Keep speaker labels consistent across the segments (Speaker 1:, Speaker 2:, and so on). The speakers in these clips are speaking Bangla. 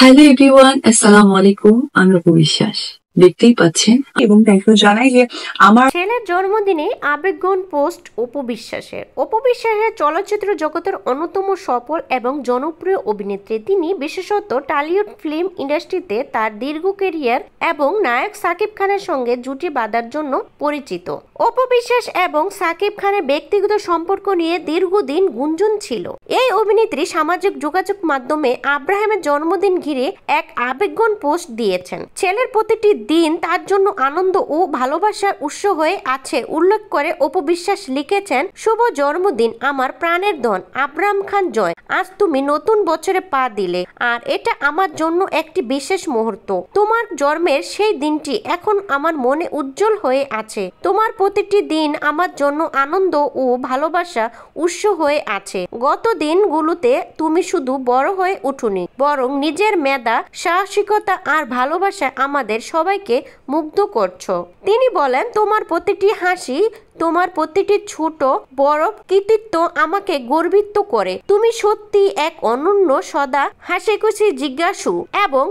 Speaker 1: হ্যালো এভরিওয়ান, আসসালামু আলাইকুম। আমি অপু বিশ্বাস, দেখতেই পাচ্ছেন এবং থ্যাংক ইউ জানাই যে আমার
Speaker 2: ছেলের জন্মদিনে আবেগঘন পোস্ট অপু বিশ্বাসের। অপু বিশ্বাসের চলচ্চিত্র জগতের অন্যতম সফল এবং জনপ্রিয় অভিনেত্রী। তিনি বিশেষত টলিউড ফিল্ম ইন্ডাস্ট্রিতে তার দীর্ঘ ক্যারিয়ার এবং নায়ক সাকিব খানের সঙ্গে জুটি বাঁধার জন্য পরিচিত। অপু বিশ্বাস এবং সাকিব খানের ব্যক্তিগত সম্পর্ক নিয়ে দীর্ঘদিন গুঞ্জন ছিল। এই অভিনেত্রী সামাজিক যোগাযোগ মাধ্যমে আব্রাহামের জন্মদিন ঘিরে এক আবেগঘন পোস্ট দিয়েছেন। ছেলের প্রতিটি দিন তার জন্য আনন্দ ও ভালোবাসার উৎস হয়ে আছে উল্লেখ করে অপু বিশ্বাস লিখেছেন, শুভ জন্মদিন আমার প্রাণের ধন আব্রাহাম খান জয়। আজ তুমি নতুন বছরে পা দিলে, আর এটা আমার জন্য একটি বিশেষ মুহূর্ত। তোমার জন্মের সেই দিনটি এখন আমার মনে উজ্জ্বল হয়ে আছে। তোমার প্রতিটি দিন আমার জন্য আনন্দ ও ভালোবাসা উৎস হয়ে আছে। গত দিনগুলোতে তুমি শুধু বড় হয়ে উঠুনি, বরং নিজের মেধা, সাহসিকতা আর ভালোবাসা আমাদের সবাইকে মুগ্ধ করছো। তিনি বলেন, তোমার প্রতিটি হাসি, তোমার প্রতিটি ছোট বড় কৃতিত্ব আমাকে গর্বিত করে। তুমি সত্যি এক অনন্য, সদা হাসিখুশি, জিজ্ঞাসু এবং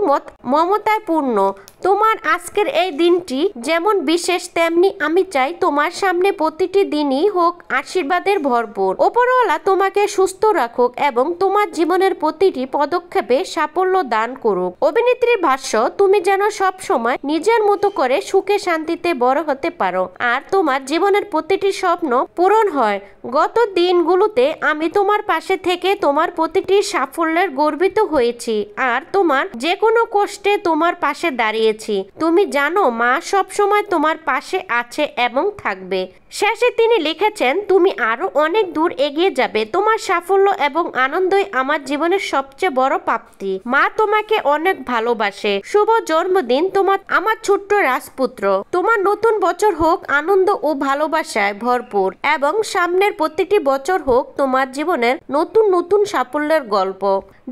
Speaker 2: মমতায় পূর্ণ। তোমার আজকের এই দিনটি যেমন বিশেষ, তেমনি আমি চাই তোমার সামনে প্রতিটি দিনই হোক আশীর্বাদের ভরপুর। ওপরওয়ালা তোমাকে সুস্থ রাখুক এবং তোমার জীবনের প্রতিটি পদক্ষেপে সাফল্য দান করুক। অভিনেত্রীর ভাষ্য, তুমি যেন সব সময় নিজের মতো করে সুখে শান্তিতে বড় হতে পারো আর তোমার জীবনের প্রতিটি স্বপ্ন পূরণ হয়। গত দিনগুলোতে আমি তোমার পাশে থেকে তোমার প্রতিটি সাফল্যের গর্বিত হয়েছি আর তোমার যে কোনো কষ্টে তোমার পাশে দাঁড়িয়েছি। তুমি জানো, মা সব সময় তোমার পাশে আছে এবং থাকবে। শেষে তিনি লিখেছেন, তুমি আরো অনেক দূর এগিয়ে যাবে। তোমার সাফল্য এবং আনন্দই আমার জীবনের সবচেয়ে বড় প্রাপ্তি। মা তোমাকে অনেক ভালোবাসে। শুভ জন্মদিন তোমার আমার ছোট্ট রাজপুত্র। তোমার নতুন বছর হোক আনন্দ ও ভালোবাসায় ভরপুর এবং সামনের প্রতিটি বছর হোক তোমার জীবনের নতুন নতুন সাফল্যের গল্প।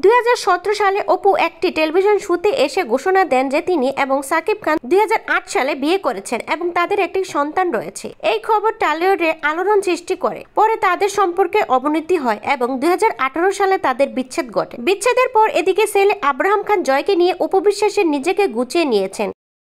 Speaker 2: 2017 সালে অপু একটি টেলিভিশন শোতে এসে ঘোষণা দেন যে তিনি এবং সাকিব খান 2008 সালে বিয়ে করেছেন এবং তাদের একটি সন্তান রয়েছে। এই খবর টলিউডে আলোড়ন সৃষ্টি করে। পরে তাদের সম্পর্কে অবনতি হয় এবং 2018 সালে তাদের বিচ্ছেদ ঘটে। বিচ্ছেদের পর এদিকে ছেলে আব্রাহাম খান জয়কে নিয়ে অপু বিশ্বাসের নিজেকে গুছিয়ে নিয়েছেন।